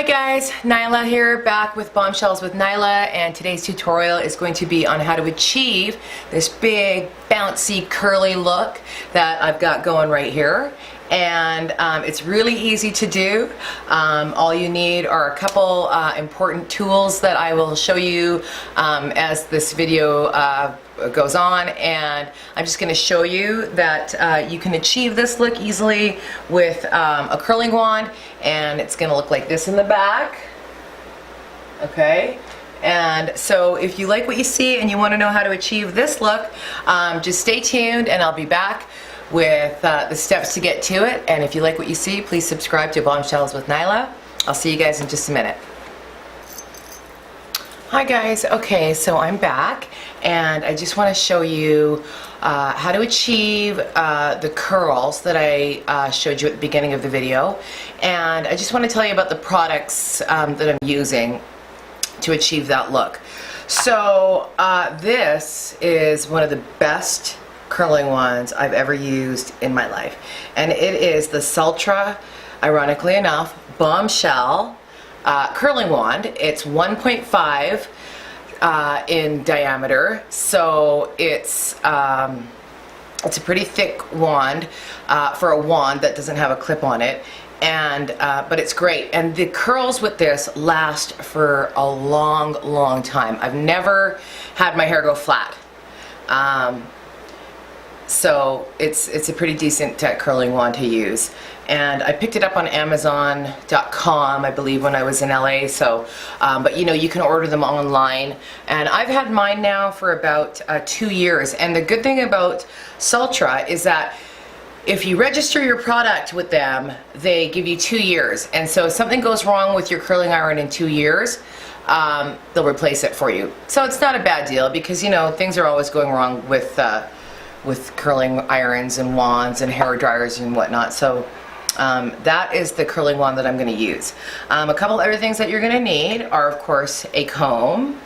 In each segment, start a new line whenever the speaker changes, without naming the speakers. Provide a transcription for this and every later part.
Hi guys, Nyla here, back with Bombshells with Nyla, and today's tutorial is going to be on how to achieve this big, bouncy, curly look that I've got going right here. And it's really easy to do. All you need are a couple important tools that I will show you as this video goes on, and I'm just going to show you that you can achieve this look easily with a curling wand, and it's going to look like this in the back. Okay, and so if you like what you see and you want to know how to achieve this look, just stay tuned and I'll be back with the steps to get to it. And if you like what you see, please subscribe to Bombshells with Nyla. I'll see you guys in just a minute. Hi guys, okay, so I'm back and I just want to show you how to achieve the curls that I showed you at the beginning of the video. And I just want to tell you about the products that I'm using to achieve that look. So this is one of the best curling wands I've ever used in my life, and it is the Sultra, ironically enough, Bombshell curling wand. It's 1.5 in diameter, so it's a pretty thick wand for a wand that doesn't have a clip on it, and but it's great, and the curls with this last for a long time. I've never had my hair go flat. So it's a pretty decent curling wand to use, and I picked it up on Amazon.com, I believe, when I was in LA. So but you know, you can order them online, and I've had mine now for about 2 years. And the good thing about Sultra is that if you register your product with them, they give you 2 years, and so if something goes wrong with your curling iron in 2 years, they'll replace it for you. So it's not a bad deal, because you know, things are always going wrong with curling irons and wands and hair dryers and whatnot. So that is the curling wand that I'm going to use. A couple other things that you're going to need are, of course, a comb.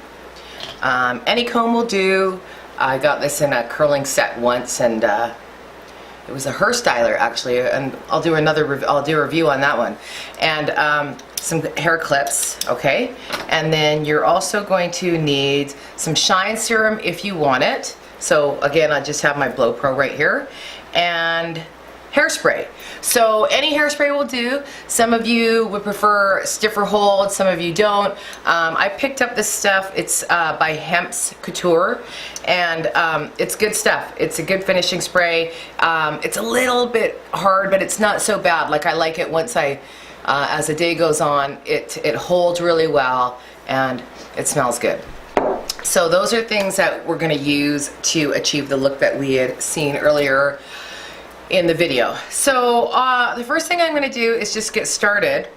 Any comb will do. I got this in a curling set once, and it was a hairstyler actually, and I'll do a review on that one. And some hair clips, okay? And then you're also going to need some shine serum if you want it. So again, I just have my Blow Pro right here, and hairspray. So any hairspray will do. Some of you would prefer stiffer hold, some of you don't. I picked up this stuff. It's by Hemp's Couture, and it's good stuff. It's a good finishing spray. It's a little bit hard, but it's not so bad. Like, I like it once as the day goes on, it holds really well, and it smells good. So those are things that we're going to use to achieve the look that we had seen earlier in the video. So the first thing I'm going to do is just get started,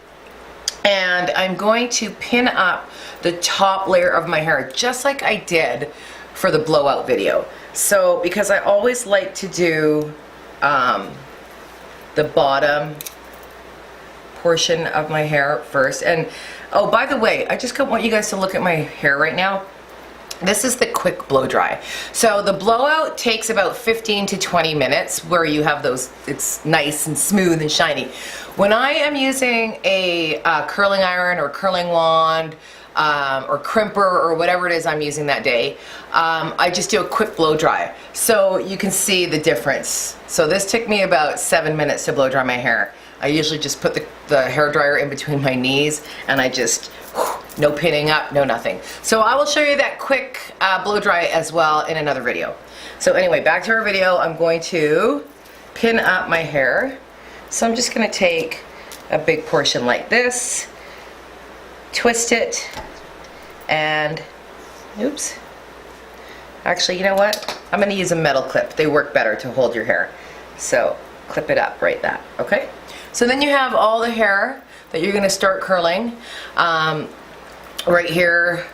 and I'm going to pin up the top layer of my hair just like I did for the blowout video. So because I always like to do the bottom portion of my hair first. And oh, by the way, I just want you guys to look at my hair right now. This is the quick blow dry. So the blowout takes about 15 to 20 minutes, where you have those, it's nice and smooth and shiny. When I am using a curling iron or curling wand or crimper or whatever it is I'm using that day, I just do a quick blow dry. So you can see the difference. So this took me about 7 minutes to blow dry my hair. I usually just put the hair dryer in between my knees, and I just, no pinning up, no nothing. So I will show you that quick blow dry as well in another video. So anyway, back to our video. I'm going to pin up my hair. So I'm just going to take a big portion like this, twist it, and oops. Actually, you know what? I'm going to use a metal clip. They work better to hold your hair. So clip it up right that, okay? So then you have all the hair that you're going to start curling right here,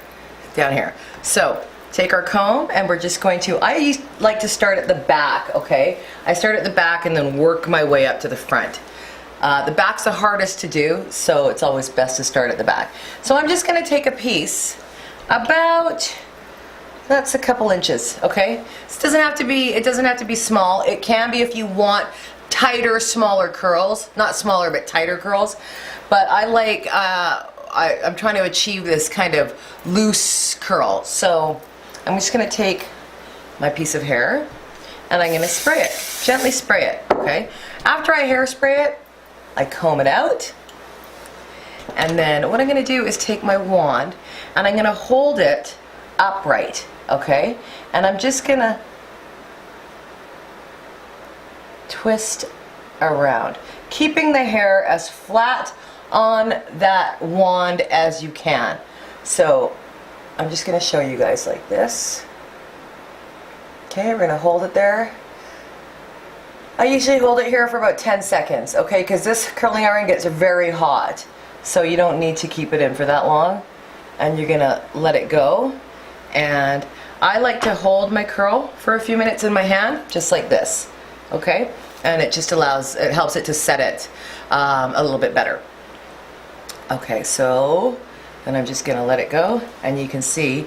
down here. So take our comb, and we're just going to, I like to start at the back, okay? I start at the back and then work my way up to the front. The back's the hardest to do, so it's always best to start at the back. So I'm just going to take a piece about, that's a couple inches, okay? This doesn't have to be, it doesn't have to be small. It can be if you want tighter, smaller curls. Not smaller, but tighter curls. But I like I'm trying to achieve this kind of loose curl. So I'm just gonna take my piece of hair and I'm gonna spray it, gently spray it, okay? After I hairspray it, I comb it out. And then what I'm gonna do is take my wand and I'm gonna hold it upright, okay? And I'm just gonna twist around, keeping the hair as flat on that wand as you can. So I'm just gonna show you guys like this. Okay, we're gonna hold it there. I usually hold it here for about 10 seconds, okay, because this curling iron gets very hot. So you don't need to keep it in for that long. And you're gonna let it go. And I like to hold my curl for a few minutes in my hand, just like this, okay? And it just helps it to set it a little bit better. Okay, so then I'm just gonna let it go, and you can see,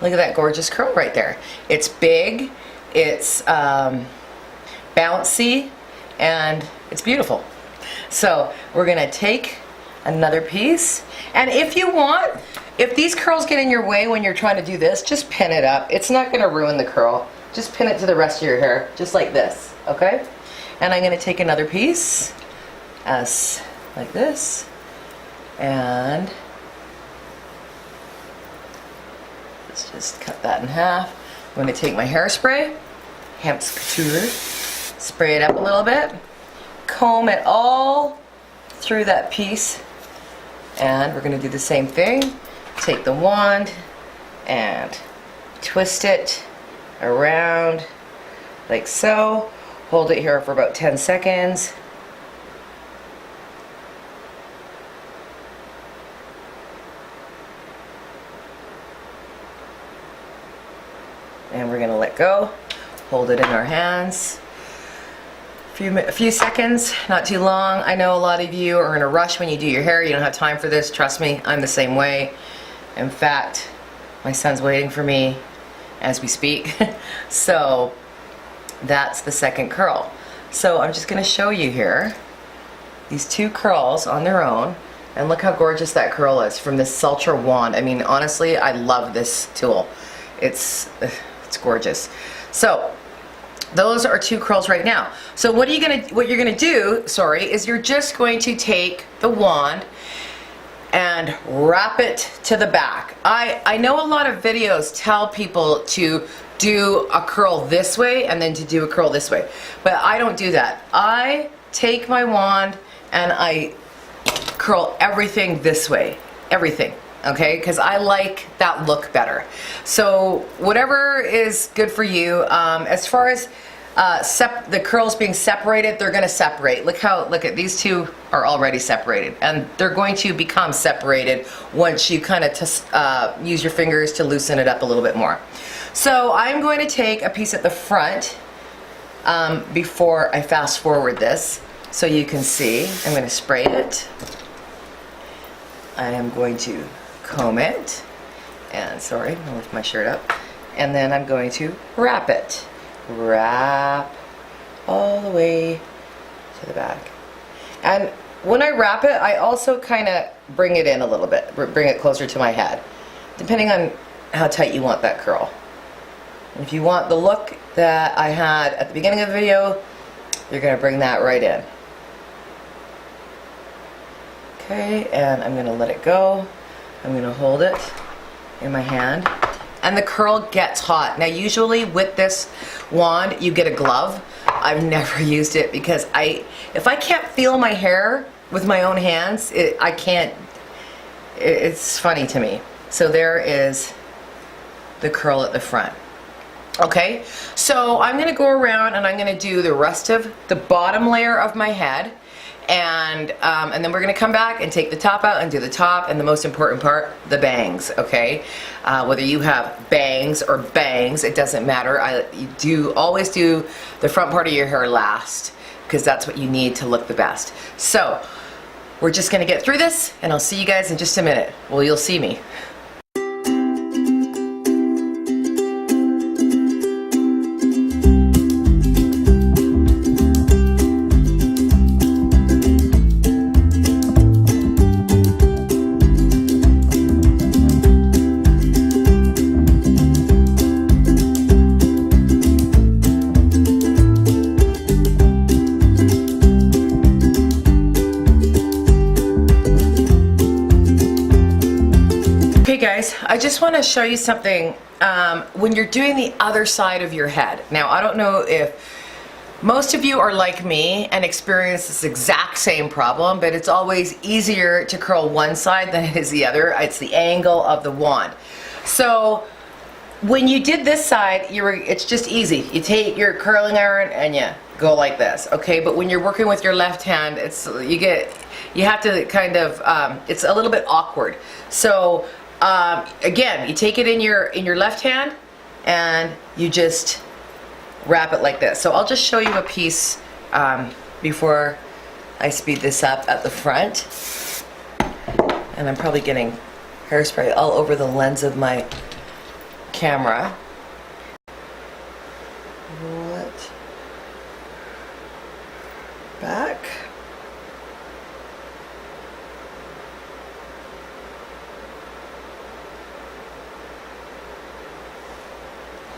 look at that gorgeous curl right there. It's big, it's bouncy, and it's beautiful. So we're gonna take another piece, and if you want, if these curls get in your way when you're trying to do this, just pin it up. It's not gonna ruin the curl. Just pin it to the rest of your hair, just like this, okay? And I'm gonna take another piece, like this, and let's just cut that in half. I'm gonna take my hairspray, Hemp's Couture, spray it up a little bit, comb it all through that piece, and we're gonna do the same thing. Take the wand and twist it around like so. Hold it here for about 10 seconds. And we're gonna let go. Hold it in our hands. A few seconds, not too long. I know a lot of you are in a rush when you do your hair. You don't have time for this. Trust me, I'm the same way. In fact, my son's waiting for me as we speak. So that's the second curl. So I'm just gonna show you here these two curls on their own, and look how gorgeous that curl is from this Sultra wand. I mean, honestly, I love this tool. It's gorgeous. So those are two curls right now. So what you're gonna do, is you're just going to take the wand and wrap it to the back. I know a lot of videos tell people to do a curl this way and then to do a curl this way, but I don't do that. I take my wand and I curl everything this way, everything, okay? Because I like that look better. So whatever is good for you. As far as the curls being separated, they're gonna separate. Look at these two are already separated, and they're going to become separated once you kind of use your fingers to loosen it up a little bit more. So I'm going to take a piece at the front before I fast forward this, so you can see. I'm going to spray it. I am going to comb it, and sorry, I'll lift my shirt up, and then I'm going to wrap it. Wrap all the way to the back. And when I wrap it, I also kind of bring it in a little bit, bring it closer to my head, depending on how tight you want that curl. And if you want the look that I had at the beginning of the video, you're going to bring that right in. Okay, and I'm going to let it go. I'm going to hold it in my hand. And the curl gets hot. Now usually with this wand you get a glove. I've never used it because if I can't feel my hair with my own hands, I can't, it's funny to me. So there is the curl at the front. Okay, so I'm gonna go around and I'm gonna do the rest of the bottom layer of my head, and then we're gonna come back and take the top out and do the top, and the most important part, the bangs. Okay, whether you have bangs or bangs, it doesn't matter. You always do the front part of your hair last, because that's what you need to look the best. So we're just gonna get through this, and I'll see you guys in just a minute. Well, you'll see me. I just want to show you something when you're doing the other side of your head. Now, I don't know if most of you are like me and experience this exact same problem, but it's always easier to curl one side than it is the other. It's the angle of the wand. So when you did this side, it's just easy. You take your curling iron and you go like this, okay? But when you're working with your left hand, you have to kind of, it's a little bit awkward. So again, you take it in your left hand and you just wrap it like this. So I'll just show you a piece before I speed this up at the front. And I'm probably getting hairspray all over the lens of my camera. Roll it back.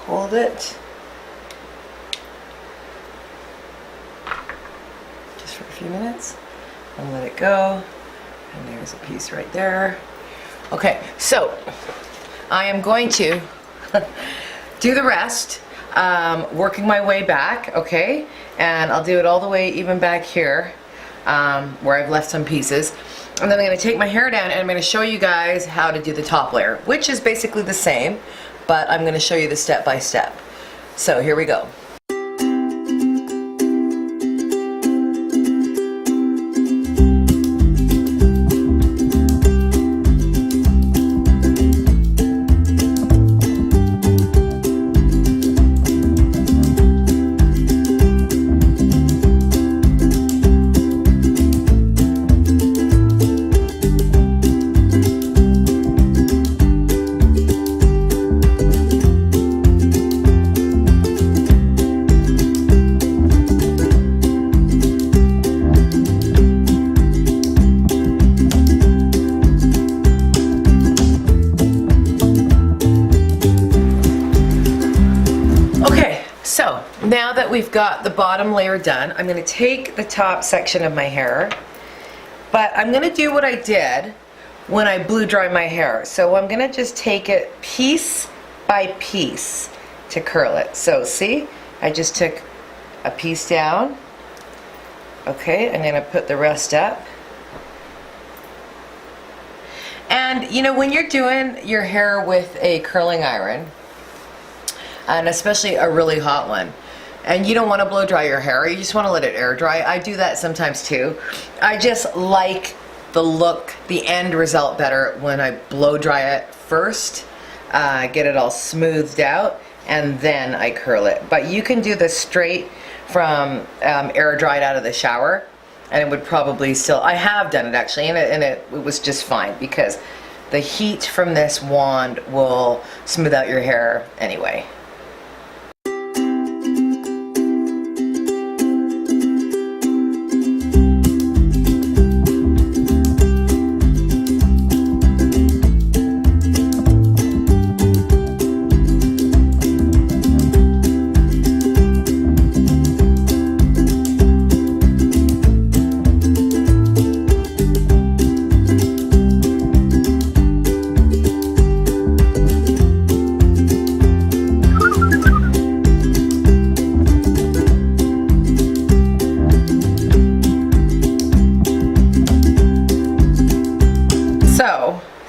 Hold it. Just for a few minutes. And let it go. And there's a piece right there. Okay, so I am going to do the rest, working my way back, okay? And I'll do it all the way even back here, where I've left some pieces. And then I'm gonna take my hair down and I'm gonna show you guys how to do the top layer, which is basically the same, but I'm gonna show you the step by step. So here we go. So now that we've got the bottom layer done, I'm going to take the top section of my hair, but I'm going to do what I did when I blew dry my hair. So I'm going to just take it piece by piece to curl it. So see, I just took a piece down. Okay, I'm going to put the rest up. And you know, when you're doing your hair with a curling iron, and especially a really hot one, and you don't want to blow dry your hair, you just want to let it air dry. I do that sometimes too. I just like the look, the end result better when I blow dry it first, get it all smoothed out, and then I curl it. But you can do this straight from air dried out of the shower, and it would probably still, I have done it actually, and it was just fine, because the heat from this wand will smooth out your hair anyway.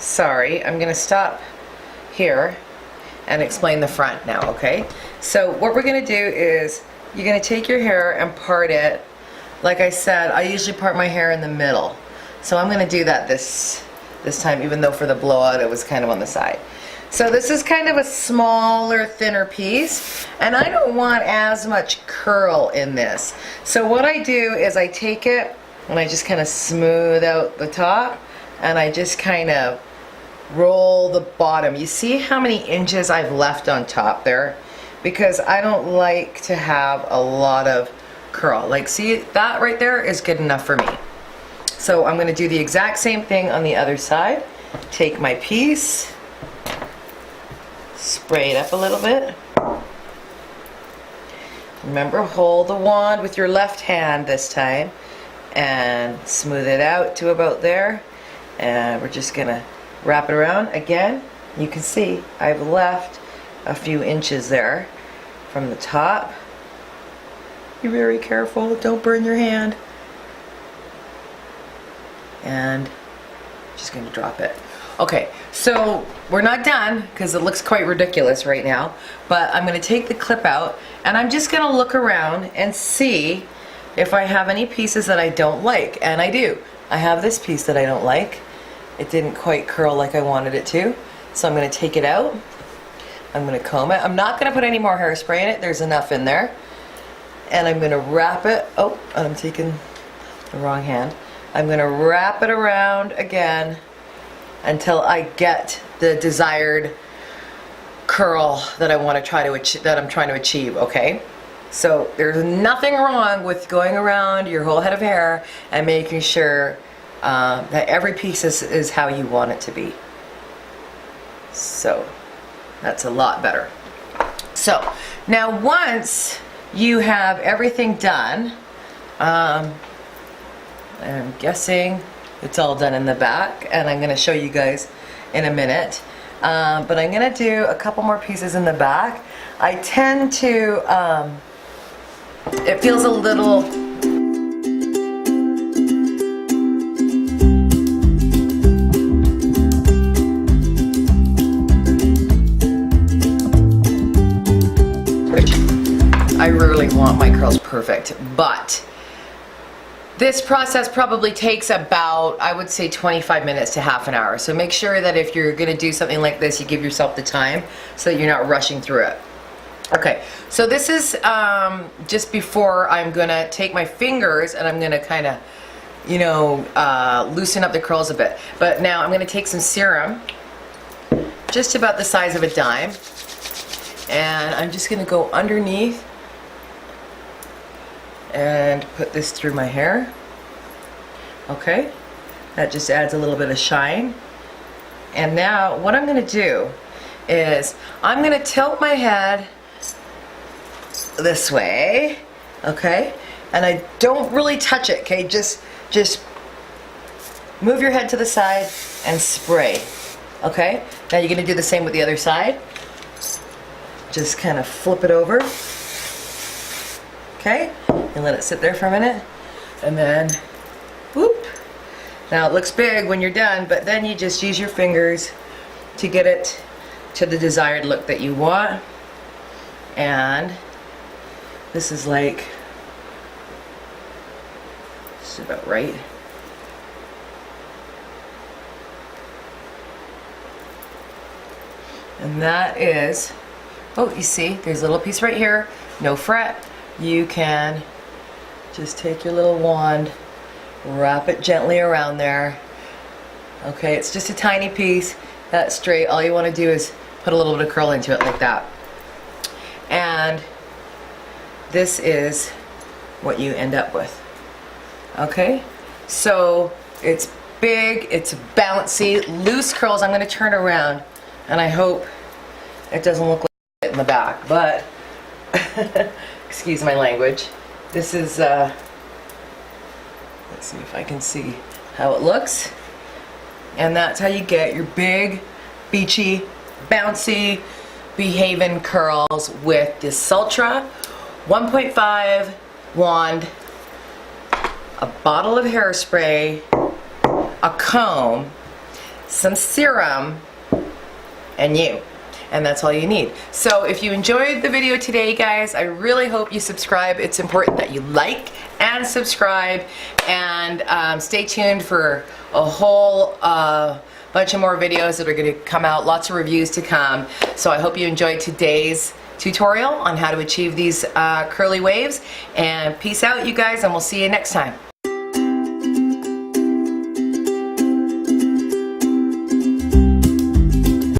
Sorry, I'm gonna stop here and explain the front now, okay? So what we're gonna do is you're gonna take your hair and part it. Like I said, I usually part my hair in the middle. So I'm gonna do that this time, even though for the blowout it was kind of on the side. So this is kind of a smaller, thinner piece, and I don't want as much curl in this. So what I do is I take it and I just kind of smooth out the top, and I just kind of roll the bottom. You see how many inches I've left on top there? Because I don't like to have a lot of curl. Like, see, that right there is good enough for me. So I'm going to do the exact same thing on the other side. Take my piece, spray it up a little bit. Remember, hold the wand with your left hand this time and smooth it out to about there. And we're just going to wrap it around again. You can see I've left a few inches there from the top. Be very careful, don't burn your hand. And just going to drop it. Okay, so we're not done because it looks quite ridiculous right now, but I'm going to take the clip out and I'm just going to look around and see if I have any pieces that I don't like. And I do. I have this piece that I don't like. It didn't quite curl like I wanted it to, so I'm going to take it out. I'm going to comb it. I'm not going to put any more hairspray in it. There's enough in there. And I'm going to wrap it. Oh, I'm taking the wrong hand. I'm going to wrap it around again until I get the desired curl that I want to try to that I'm trying to achieve. Okay, so there's nothing wrong with going around your whole head of hair and making sure that every piece is how you want it to be. So that's a lot better. So now once you have everything done, I'm guessing it's all done in the back, and I'm going to show you guys in a minute. But I'm going to do a couple more pieces in the back. I tend to, it feels a little, I really want my curls perfect, but this process probably takes about, I would say, 25 minutes to half an hour. So make sure that if you're gonna do something like this, you give yourself the time so that you're not rushing through it. Okay, so this is just before I'm gonna take my fingers and I'm gonna kind of, you know, loosen up the curls a bit. But now I'm gonna take some serum, just about the size of a dime, and I'm just gonna go underneath and put this through my hair. Okay, that just adds a little bit of shine. And now what I'm going to do is I'm going to tilt my head this way, okay, and I don't really touch it, okay, just move your head to the side and spray. Okay, now you're going to do the same with the other side. Just kind of flip it over, okay, and let it sit there for a minute, and then whoop. Now it looks big when you're done, but then you just use your fingers to get it to the desired look that you want. And this is like, this is about right. And that is, oh, you see, there's a little piece right here, no fret. You can just take your little wand, wrap it gently around there. Okay, it's just a tiny piece, that's straight. All you want to do is put a little bit of curl into it like that. And this is what you end up with. Okay, so it's big, it's bouncy, loose curls. I'm going to turn around, and I hope it doesn't look like it in the back, but excuse my language. This is, let's see if I can see how it looks. And that's how you get your big, beachy, bouncy, behaving curls with this Sultra 1.5 wand, a bottle of hairspray, a comb, some serum, and you. And that's all you need. So if you enjoyed the video today, guys, I really hope you subscribe. It's important that you like and subscribe, and stay tuned for a whole bunch of more videos that are going to come out, lots of reviews to come. So I hope you enjoyed today's tutorial on how to achieve these curly waves, and peace out, you guys, and we'll see you next time.